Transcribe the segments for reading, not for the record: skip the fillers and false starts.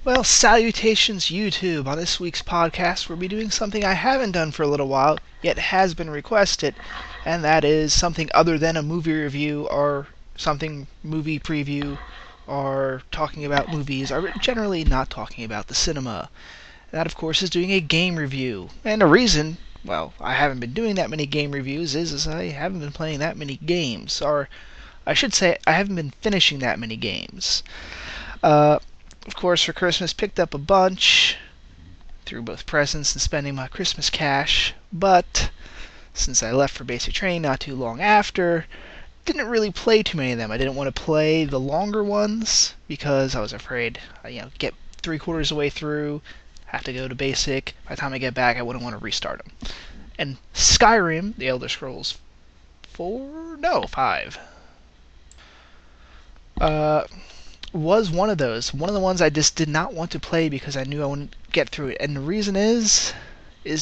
Well, salutations YouTube. On this week's podcast, we'll be doing something I haven't done for a little while, yet has been requested, and that is something other than a movie review or something movie preview or talking about movies, or generally not talking about the cinema. That, of course, is doing a game review. And the reason, well, I haven't been doing that many game reviews is I haven't been playing that many games, or I should say I haven't been finishing that many games. Of course, for Christmas, picked up a bunch through both presents and spending my Christmas cash, but since I left for basic training not too long after, didn't really play too many of them. I didn't want to play the longer ones because I was afraid, get 3/4 of the way through, have to go to basic. By the time I get back, I wouldn't want to restart them. And Skyrim, the Elder Scrolls 4? No, 5. Was one of those. One of the ones I just did not want to play because I knew I wouldn't get through it. And the reason is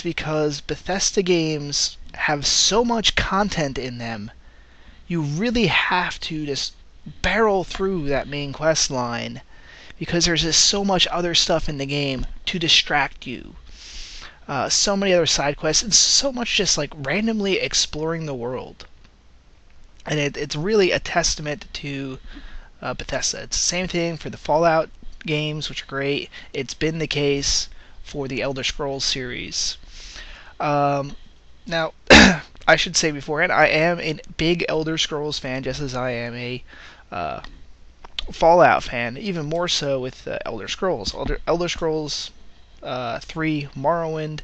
because Bethesda games have so much content in them, you really have to just barrel through that main quest line because there's just so much other stuff in the game to distract you. So many other side quests and so much just like randomly exploring the world. And it's really a testament to Bethesda. It's the same thing for the Fallout games, which are great. It's been the case for the Elder Scrolls series. Now, I should say beforehand, I am a big Elder Scrolls fan, just as I am a Fallout fan, even more so with Elder Scrolls. Elder Scrolls 3 Morrowind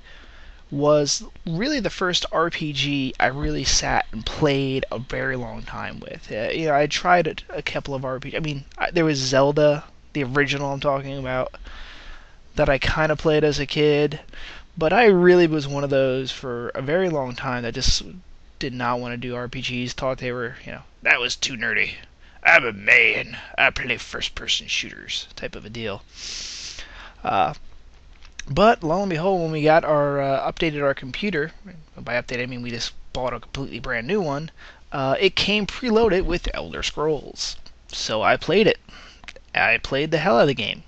was really the first RPG I really sat and played a very long time with. I tried a couple of RPGs. I mean, there was Zelda, the original I'm talking about, that I kind of played as a kid, but I really was one of those for a very long time that just did not want to do RPGs, thought they were, that was too nerdy. I'm a man. I play first-person shooters type of a deal. But lo and behold, when we got updated our computer, by update I mean we just bought a completely brand new one, it came preloaded with Elder Scrolls. So I played it. I played the hell out of the game.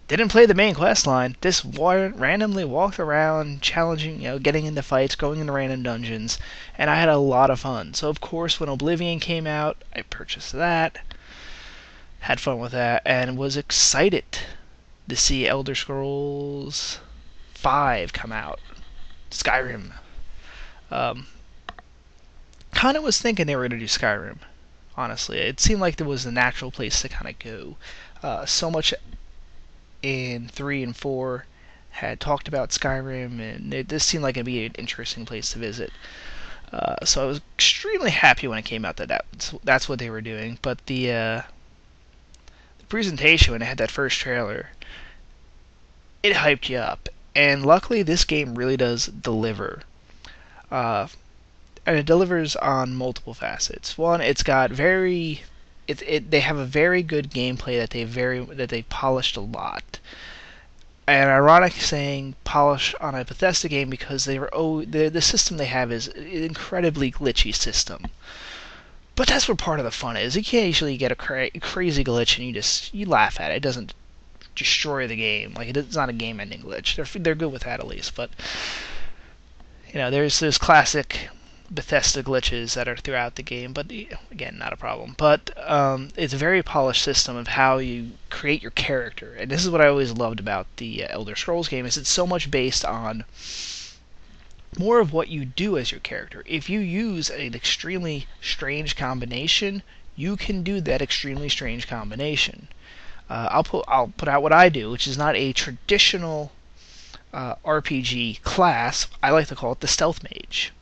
Didn't play the main quest line, just randomly walked around, challenging, getting into fights, going into random dungeons, and I had a lot of fun. So of course, when Oblivion came out, I purchased that, had fun with that, and was excited to see Elder Scrolls 5 come out. Skyrim. Kind of was thinking they were going to do Skyrim, honestly. It seemed like there was a natural place to kind of go. So much in 3 and 4 had talked about Skyrim, and it just seemed like it'd be an interesting place to visit. So I was extremely happy when it came out that that's what they were doing. But the presentation, when it had that first trailer, it hyped you up. And luckily, this game really does deliver. And it delivers on multiple facets. One, it's got they have a very good gameplay that they polished a lot. And ironic saying polish on a Bethesda game because the system they have is an incredibly glitchy system. But that's where part of the fun is. You can't usually get a crazy glitch and you laugh at it. It doesn't destroy the game. Like, it's not a game-ending glitch. They're good with that at least. But there's those classic Bethesda glitches that are throughout the game. But again, not a problem. But it's a very polished system of how you create your character. And this is what I always loved about the Elder Scrolls game. Is it's so much based on more of what you do as your character. If you use an extremely strange combination, you can do that extremely strange combination. I'll put out what I do, which is not a traditional RPG class. I like to call it the Stealth Mage.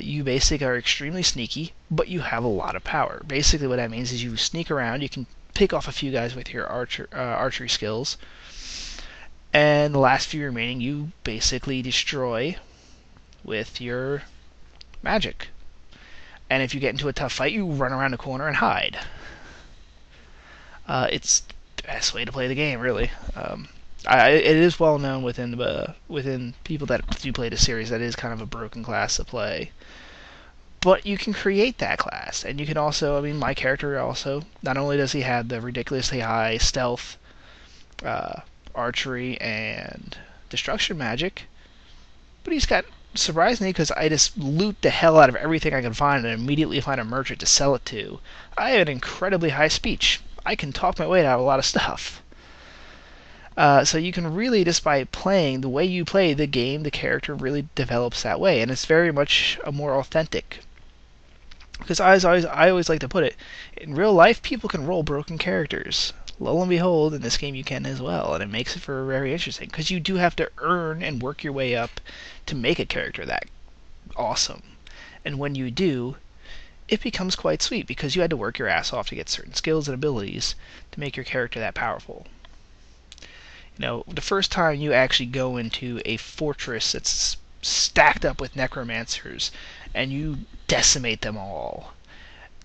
You basically are extremely sneaky, but you have a lot of power. Basically what that means is you sneak around, you can pick off a few guys with your archery skills, and the last few remaining you basically destroy with your magic. And if you get into a tough fight, you run around the corner and hide. It's the best way to play the game, really. It is well known within people that do play the series that it is kind of a broken class to play. But you can create that class, and you can also, my character also, not only does he have the ridiculously high stealth uh, archery, and destruction magic. But he's got, surprisingly, because I just loot the hell out of everything I can find and immediately find a merchant to sell it to, I have an incredibly high speech. I can talk my way out of a lot of stuff. So you can really, just by playing the way you play the game, the character really develops that way, and it's very much a more authentic. Because I always like to put it, in real life, people can roll broken characters. Lo and behold, in this game you can as well, and it makes it for very interesting. Because you do have to earn and work your way up to make a character that awesome. And when you do, it becomes quite sweet, because you had to work your ass off to get certain skills and abilities to make your character that powerful. You know, the first time you actually go into a fortress that's stacked up with necromancers, and you decimate them all,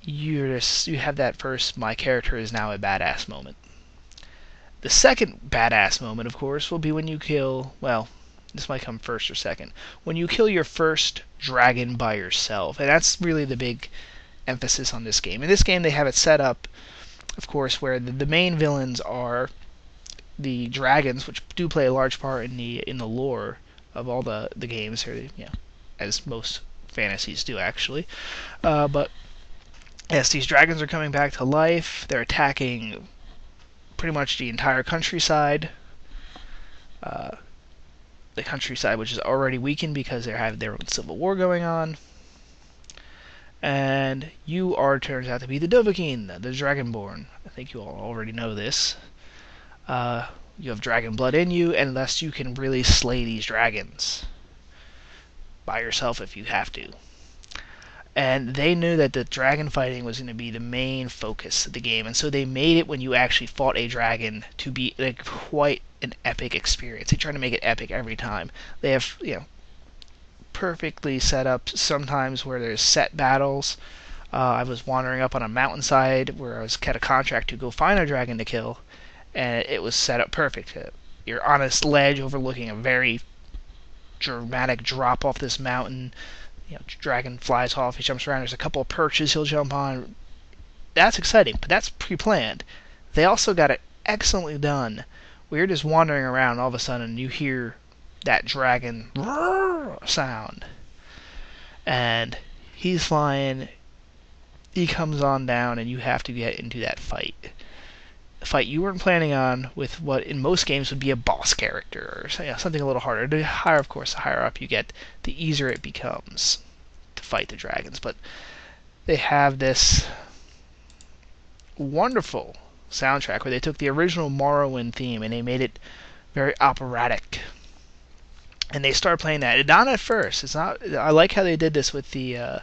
you have that first "my character is now a badass" moment. The second badass moment, of course, will be when you kill, well, this might come first or second, when you kill your first dragon by yourself. And that's really the big emphasis on this game. In this game, they have it set up, of course, where the main villains are the dragons, which do play a large part in the lore of all the games here, you know, as most fantasies do, actually. But yes, these dragons are coming back to life. They're attacking pretty much the entire countryside. The countryside, which is already weakened because they have their own civil war going on. And you turns out to be the Dovahkiin, the Dragonborn. I think you all already know this. You have dragon blood in you, unless you can really slay these dragons by yourself if you have to. And they knew that the dragon fighting was going to be the main focus of the game, and so they made it, when you actually fought a dragon, to be like quite an epic experience. They try to make it epic every time. They have, you know, perfectly set up sometimes where there's set battles. I was wandering up on a mountainside where I was got a contract to go find a dragon to kill, and it was set up perfect. You're on a ledge overlooking a very dramatic drop off this mountain. You know, dragon flies off, he jumps around, there's a couple of perches he'll jump on. That's exciting, but that's pre-planned. They also got it excellently done, where you're just wandering around, and all of a sudden you hear that dragon sound. And he's flying, he comes on down, and you have to get into that fight. A fight you weren't planning on, with what in most games would be a boss character, or something a little harder. The higher, of course, the higher up you get, the easier it becomes to fight the dragons. But they have this wonderful soundtrack where they took the original Morrowind theme and they made it very operatic. And they start playing that. Not at first. It's not. I like how they did this with the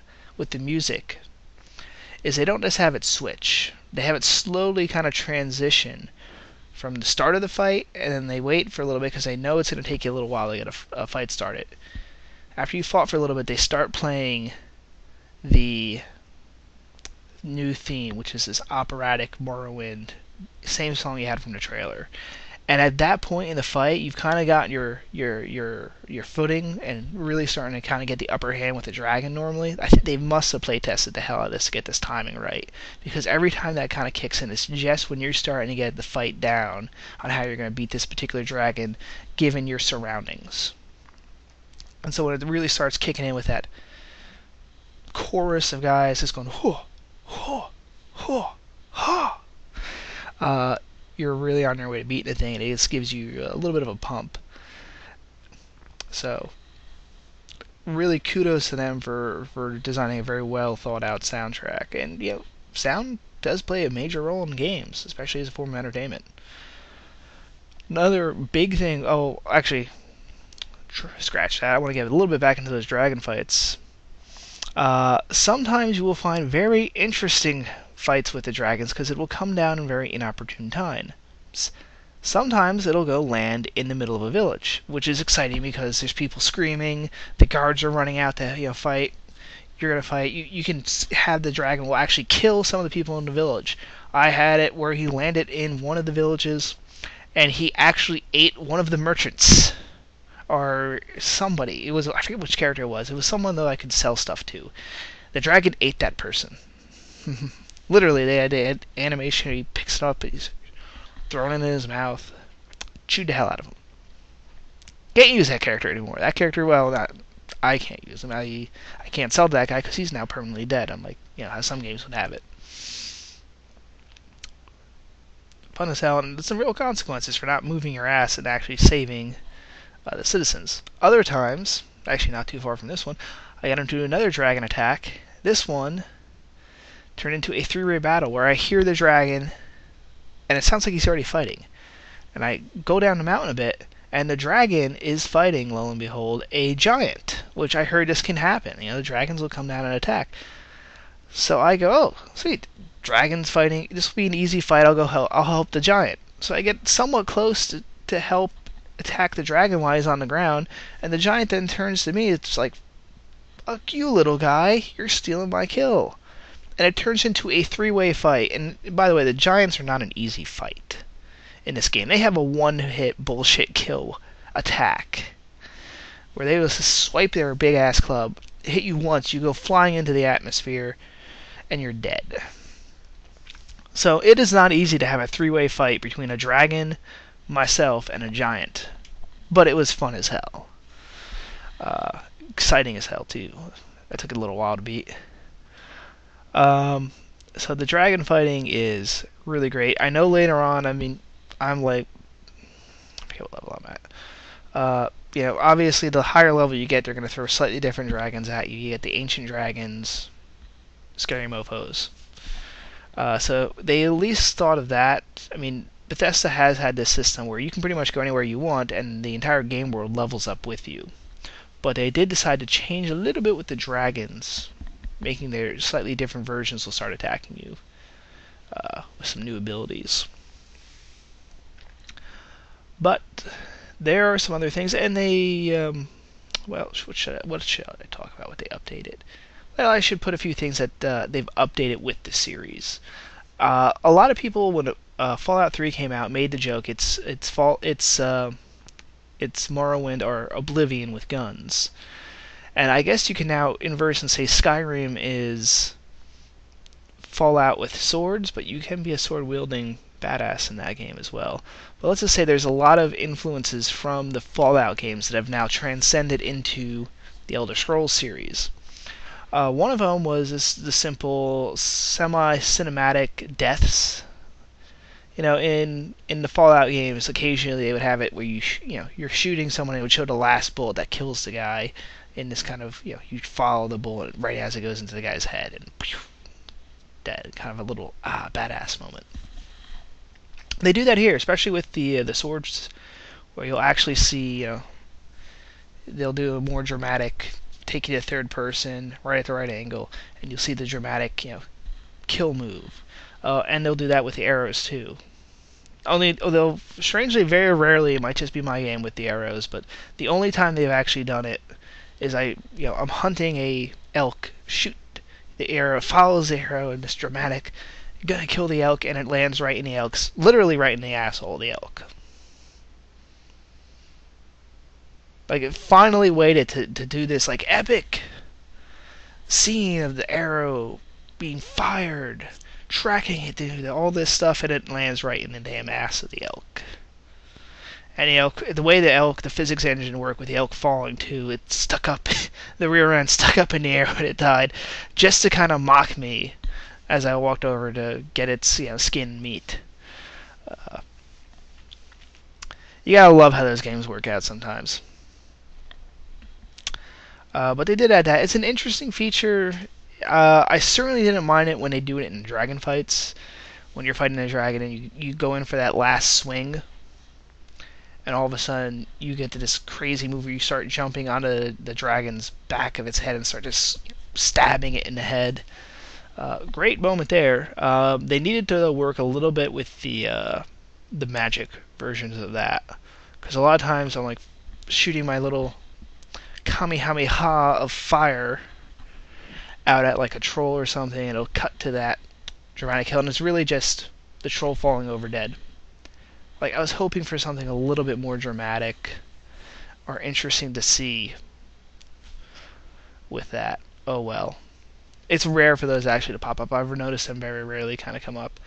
music. Is they don't just have it switch. They have it slowly kind of transition from the start of the fight, and then they wait for a little bit because they know it's going to take you a little while to get a fight started. After you fought for a little bit, they start playing the new theme, which is this operatic Morrowind, same song you had from the trailer. And at that point in the fight, you've kind of got your footing and really starting to kind of get the upper hand with the dragon normally. I think they must have play tested the hell out of this to get this timing right. Because every time that kind of kicks in, it's just when you're starting to get the fight down on how you're going to beat this particular dragon, given your surroundings. And so when it really starts kicking in with that chorus of guys just going, whoa, whoa, whoa, whoa, you're really on your way to beating the thing, and it just gives you a little bit of a pump. So, really kudos to them for designing a very well thought out soundtrack. And, you know, sound does play a major role in games, especially as a form of entertainment. Another big thing, actually, scratch that. I want to get a little bit back into those dragon fights. Sometimes you will find very interesting fights with the dragons because it will come down in very inopportune times. Sometimes it'll go land in the middle of a village, which is exciting because there's people screaming, the guards are running out to fight. You're gonna fight. You can have the dragon will actually kill some of the people in the village. I had it where he landed in one of the villages, and he actually ate one of the merchants. Or somebody. I forget which character it was. It was someone that I could sell stuff to. The dragon ate that person. Literally, they had animation. He picks it up, he's throwing it in his mouth. chewed the hell out of him. Can't use that character anymore. That character, well, I can't use him. I can't sell to that guy because he's now permanently dead. I'm like, how some games would have it. Fun as hell, and there's some real consequences for not moving your ass and actually saving the citizens. Other times, actually not too far from this one, I got into another dragon attack. This one turned into a three-way battle where I hear the dragon, and it sounds like he's already fighting. And I go down the mountain a bit, and the dragon is fighting, lo and behold, a giant, which I heard this can happen. The dragons will come down and attack. So I go, oh, sweet, dragon's fighting. This will be an easy fight. I'll help the giant. So I get somewhat close to help attack the dragon while he's on the ground, and the giant then turns to me. It's like, fuck you, little guy. You're stealing my kill. And it turns into a three-way fight. And by the way, the giants are not an easy fight in this game. They have a one-hit bullshit kill attack where they just swipe their big-ass club, hit you once, you go flying into the atmosphere, and you're dead. So it is not easy to have a three-way fight between a dragon, myself, and a giant. But it was fun as hell. Exciting as hell, too. That took a little while to beat. So the dragon fighting is really great. I know later on, I'm like, I forget what level I'm at. Obviously the higher level you get, they're going to throw slightly different dragons at you. You get the ancient dragons, scary mofos. So they at least thought of that. Bethesda has had this system where you can pretty much go anywhere you want, and the entire game world levels up with you. But they did decide to change a little bit with the dragons, making their slightly different versions will start attacking you with some new abilities. But there are some other things, and they, what should I talk about? What they updated? Well, I should put a few things that they've updated with the series. A lot of people, when Fallout 3 came out, made the joke it's Morrowind or Oblivion with guns. And I guess you can now inverse and say Skyrim is Fallout with swords, but you can be a sword-wielding badass in that game as well. But let's just say there's a lot of influences from the Fallout games that have now transcended into the Elder Scrolls series. One of them was the simple semi-cinematic deaths. In the Fallout games, occasionally they would have it where you're shooting someone and it would show the last bullet that kills the guy. In this kind of, you follow the bullet right as it goes into the guy's head and dead. Kind of a little badass moment. They do that here, especially with the swords, where you'll actually see, they'll do a more dramatic, take you to third person, right at the right angle, and you'll see the dramatic, kill move. And they'll do that with the arrows too. Although, strangely, very rarely, it might just be my game with the arrows, but the only time they've actually done it is I'm hunting a elk, shoot the arrow, follows the arrow in this dramatic, gonna kill the elk, and it lands right in the elk's, literally right in the asshole of the elk. Like, it finally waited to do this, like, epic scene of the arrow being fired, tracking it, do all this stuff, and it lands right in the damn ass of the elk. And the elk, the way the physics engine worked with the elk falling too, it stuck up, the rear end stuck up in the air when it died, just to kind of mock me as I walked over to get its skin and meat. You gotta love how those games work out sometimes. But they did add that. It's an interesting feature. I certainly didn't mind it when they do it in dragon fights. When you're fighting a dragon and you go in for that last swing, and all of a sudden you get to this crazy move where you start jumping onto the dragon's back of its head and start just stabbing it in the head. Great moment there. They needed to work a little bit with the magic versions of that, because a lot of times I'm like shooting my little kamehameha of fire out at like a troll or something, and it'll cut to that dramatic kill, and it's really just the troll falling over dead. Like, I was hoping for something a little bit more dramatic or interesting to see with that. Oh well. It's rare for those actually to pop up. I've noticed them very rarely kind of come up.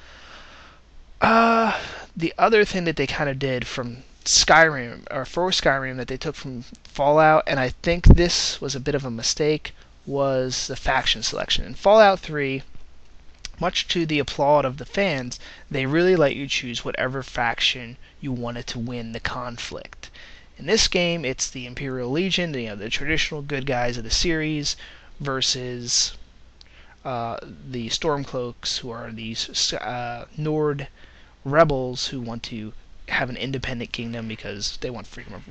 The other thing that they kind of did from Skyrim, or for Skyrim, that they took from Fallout, and I think this was a bit of a mistake, was the faction selection. In Fallout 3, much to the applaud of the fans, they really let you choose whatever faction you wanted to win the conflict. In this game, it's the Imperial Legion, the traditional good guys of the series, versus the Stormcloaks, who are these Nord rebels who want to have an independent kingdom because they want freedom of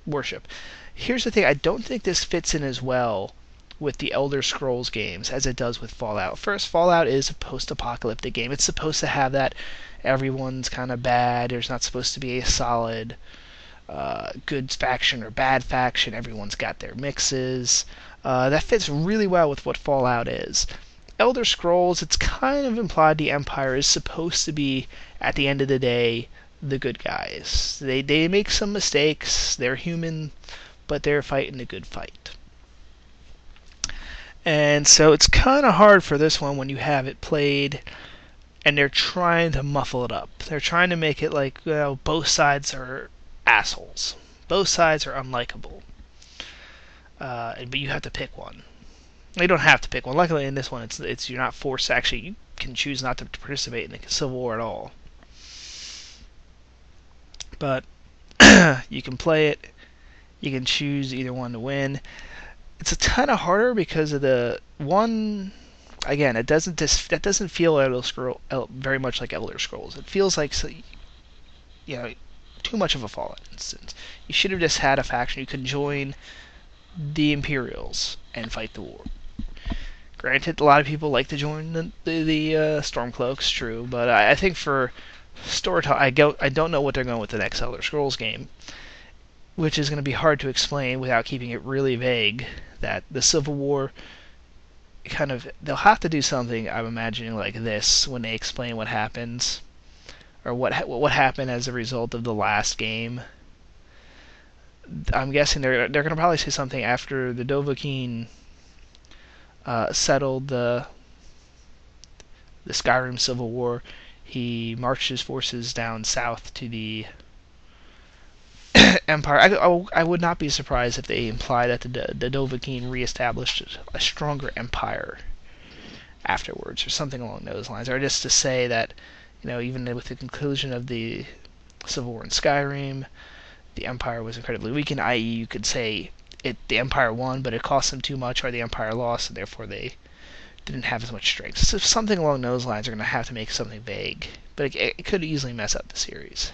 worship. Here's the thing, I don't think this fits in as well with the Elder Scrolls games as it does with Fallout. First, Fallout is a post-apocalyptic game. It's supposed to have that everyone's kind of bad. There's not supposed to be a solid good faction or bad faction. Everyone's got their mixes. That fits really well with what Fallout is. Elder Scrolls, it's kind of implied the Empire is supposed to be, at the end of the day, the good guys. They make some mistakes. They're human, but they're fighting a good fight. And so it's kind of hard for this one when you have it played and they're trying to muffle it up. They're trying to make it like, well, both sides are assholes. Both sides are unlikable. But you have to pick one. You don't have to pick one. Luckily in this one, it's you're not forced to actually. You can choose not to participate in the Civil War at all. But you can play it. You can choose either one to win. It's a ton of harder because of the one. Again, that doesn't feel very much like Elder Scrolls. It feels like too much of a Fallout instance. You should have just had a faction you could join the Imperials and fight the war. Granted, a lot of people like to join the Stormcloaks, true, but I think for storytelling, I don't know what they're going with the next Elder Scrolls game, which is going to be hard to explain without keeping it really vague. That the Civil War they'll have to do something, I'm imagining, like this when they explain what happens, or what happened as a result of the last game. I'm guessing they're going to probably say something after the Dovahkiin settled the Skyrim Civil War. He marched his forces down south to the Empire. I would not be surprised if they imply that the Dovahkiin reestablished a stronger empire afterwards, or something along those lines, or just to say that, even with the conclusion of the Civil War in Skyrim, the Empire was incredibly weakened, i.e. you could say the Empire won, but it cost them too much, or the Empire lost, and therefore they didn't have as much strength. So something along those lines are going to have to make something vague, but it could easily mess up the series.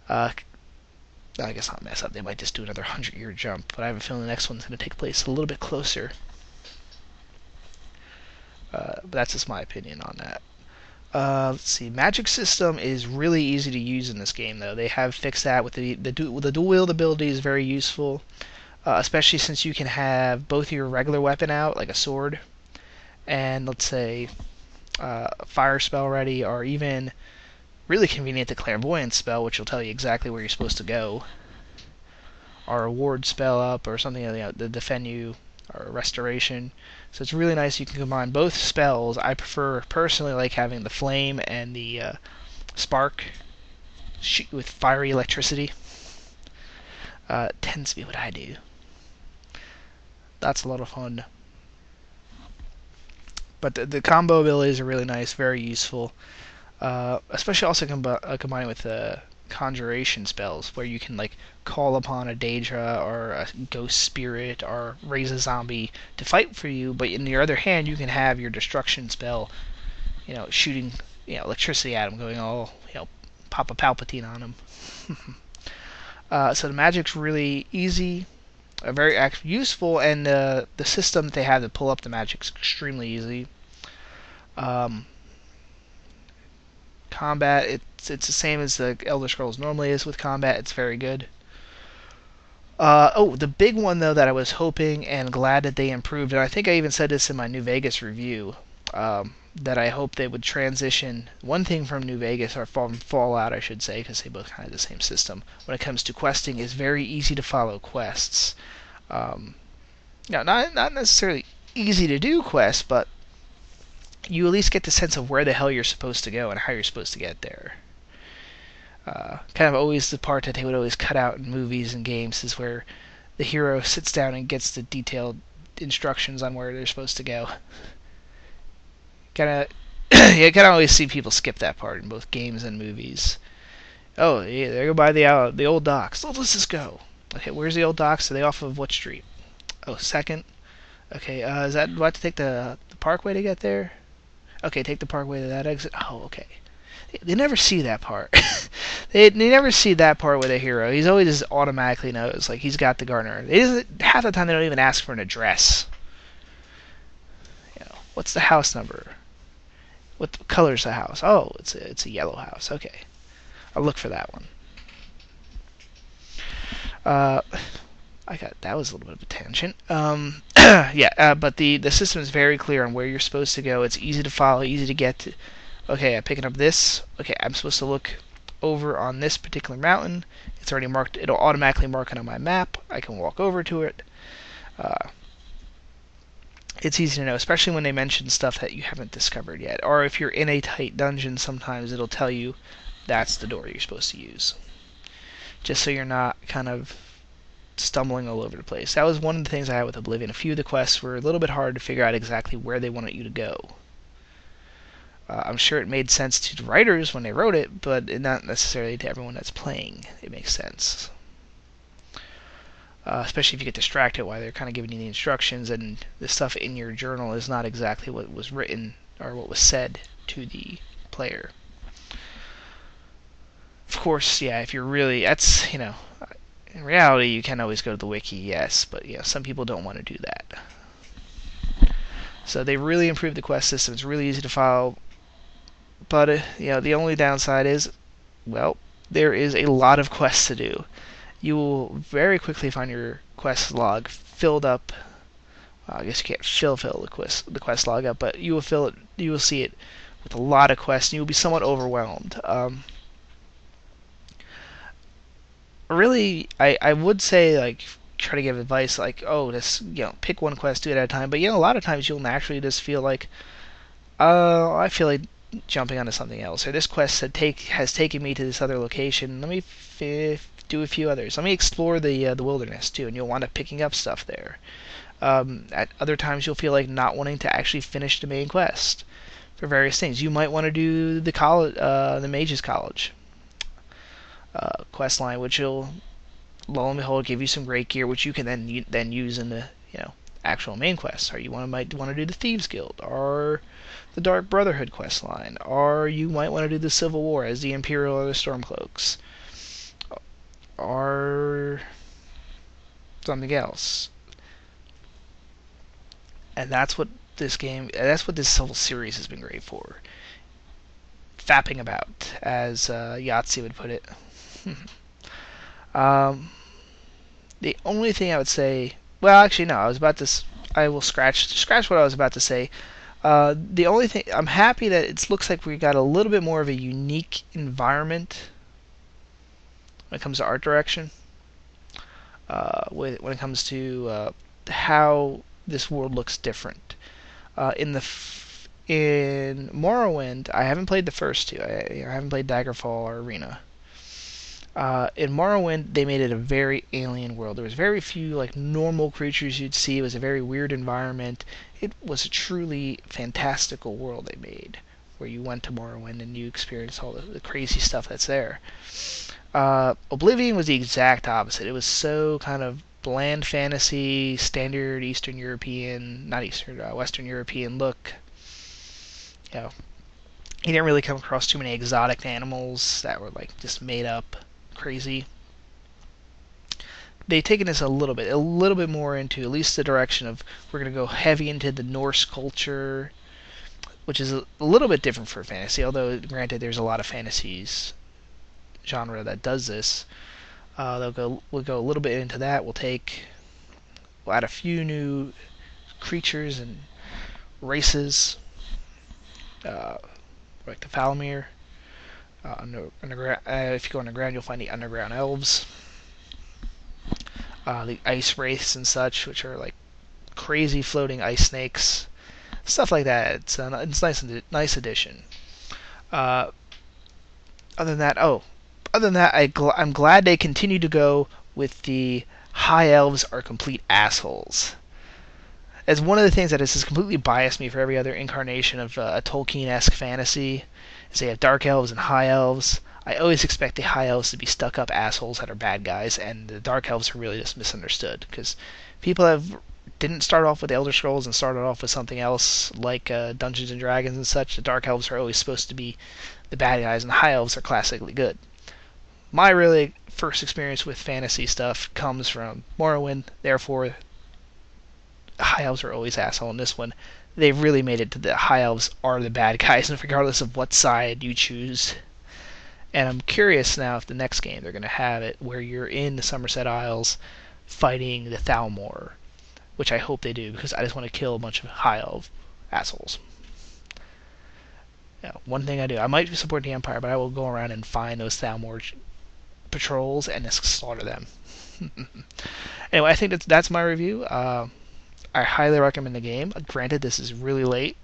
I guess not mess up, they might just do another 100-year jump, but I have a feeling the next one's going to take place a little bit closer. But that's just my opinion on that. Let's see. Magic system is really easy to use in this game, though. They have fixed that with the dual wield ability is very useful, especially since you can have both your regular weapon out, like a sword, and let's say a fire spell ready, or even really convenient the clairvoyance spell, which will tell you exactly where you're supposed to go, or a ward spell up, or something to defend you, or restoration. So it's really nice you can combine both spells. I personally like having the flame and the spark shoot with fiery electricity. Tends to be what I do. That's a lot of fun. But the combo abilities are really nice, very useful. Especially also combined with conjuration spells, where you can call upon a Daedra or a ghost spirit or raise a zombie to fight for you, but in your other hand you can have your destruction spell, shooting electricity at them, going all Papa Palpatine on them. So the magic's really easy, very useful, and the system that they have to pull up the magic's extremely easy. Combat, it's the same as the Elder Scrolls normally is with combat. It's very good. The big one, though, that I was hoping and glad that they improved, and I think I even said this in my New Vegas review, that I hope they would transition one thing from New Vegas, or from Fallout, I should say, because they both kind of the same system. When it comes to questing, is very easy to follow quests. Not necessarily easy to do quests, but you at least get the sense of where the hell you're supposed to go and how you're supposed to get there. Kind of always the part that they would always cut out in movies and games is where the hero sits down and gets the detailed instructions on where they're supposed to go. Kind of, you kind of always see people skip that part in both games and movies. Oh, yeah, they go by the old docks. Oh, let's just go. Okay, where's the old docks? Are they off of what street? Oh, Second. Okay, is that do I have to take the parkway to get there? Okay, take the parkway to that exit. Oh, okay. They never see that part. they never see that part with a hero. He's always just automatically knows, like he's got the gardener. Half the time they don't even ask for an address. You know, what's the house number? What color's the house? Oh, it's a yellow house. Okay, I'll look for that one. That was a little bit of a tangent. Yeah, but the system is very clear on where you're supposed to go. It's easy to follow, easy to get to. Okay, I'm picking up this. Okay, I'm supposed to look over on this particular mountain. It's already marked. It'll automatically mark it on my map. I can walk over to it. It's easy to know, especially when they mention stuff that you haven't discovered yet. Or if you're in a tight dungeon, sometimes it'll tell you that's the door you're supposed to use. Just so you're not kind of stumbling all over the place. That was one of the things I had with Oblivion. A few of the quests were a little bit hard to figure out exactly where they wanted you to go. I'm sure it made sense to the writers when they wrote it, but not necessarily to everyone that's playing. It makes sense. Especially if you get distracted while they're kind of giving you the instructions, and the stuff in your journal is not exactly what was written or what was said to the player. Of course, yeah, if you're really, that's, in reality, you can always go to the wiki, yes, but some people don't want to do that. So they really improved the quest system. It's really easy to follow. But, the only downside is, well, there is a lot of quests to do. You will very quickly find your quest log filled up. Well, I guess you can't fill the quest log up, but you will fill it. You will see it with a lot of quests, and you will be somewhat overwhelmed. Really, I would say, like, try to give advice like, oh, just pick one quest, do it at a time. But a lot of times you'll naturally just feel like, I feel like jumping onto something else, or this quest has taken me to this other location. Let me do a few others. Let me explore the wilderness too, and you'll wind up picking up stuff there. At other times, you'll feel like not wanting to actually finish the main quest for various things. You might want to do the Mage's College quest line, which will, lo and behold, give you some great gear, which you can then use in the actual main quest. Or you might want to do the Thieves Guild, or the Dark Brotherhood quest line, or you might want to do the Civil War as the Imperial or the Stormcloaks, or something else. And that's what this whole series has been great for. Fapping about, as Yahtzee would put it. The only thing I would say, well, actually no, I will scratch what I was about to say. The only thing, I'm happy that it looks like we got a little bit more of a unique environment when it comes to art direction. When it comes to how this world looks different. In Morrowind, I haven't played the first two. I haven't played Daggerfall or Arena. In Morrowind, they made it a very alien world. There was very few normal creatures you'd see. It was a very weird environment. It was a truly fantastical world they made, where you went to Morrowind and you experienced all the crazy stuff that's there. Oblivion was the exact opposite. It was so kind of bland fantasy, standard Western European look. You didn't really come across too many exotic animals that were just made up crazy. They've taken this a little bit more into at least the direction of, we're going to go heavy into the Norse culture, which is a little bit different for fantasy, although granted there's a lot of fantasies genre that does this. We'll go a little bit into that. We'll add a few new creatures and races, like the Falamir. If you go underground, you'll find the underground elves, the ice wraiths and such, which are crazy floating ice snakes, stuff like that. It's nice addition. Other than that, Other than that, I'm glad they continue to go with the high elves are complete assholes. As one of the things that has completely biased me for every other incarnation of a Tolkien-esque fantasy is they have dark elves and high elves. I always expect the high elves to be stuck-up assholes that are bad guys, and the dark elves are really just misunderstood because people didn't start off with Elder Scrolls and started off with something else like Dungeons and Dragons and such. The dark elves are always supposed to be the bad guys, and the high elves are classically good. My really first experience with fantasy stuff comes from Morrowind, therefore high elves are always asshole. In this one, they've really made it to the high elves are the bad guys, regardless of what side you choose. And I'm curious now if the next game they're going to have it where you're in the Somerset Isles fighting the Thalmor, which I hope they do because I just want to kill a bunch of high elf assholes. One thing I do, I might support the Empire, but I will go around and find those Thalmor patrols and just slaughter them. Anyway, I think that's my review. I highly recommend the game. Granted, this is really late.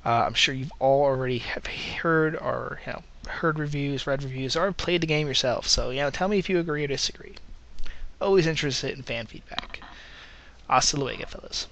I'm sure you've all already have heard or heard reviews, read reviews, or played the game yourself. So tell me if you agree or disagree. Always interested in fan feedback. Hasta luego, fellas.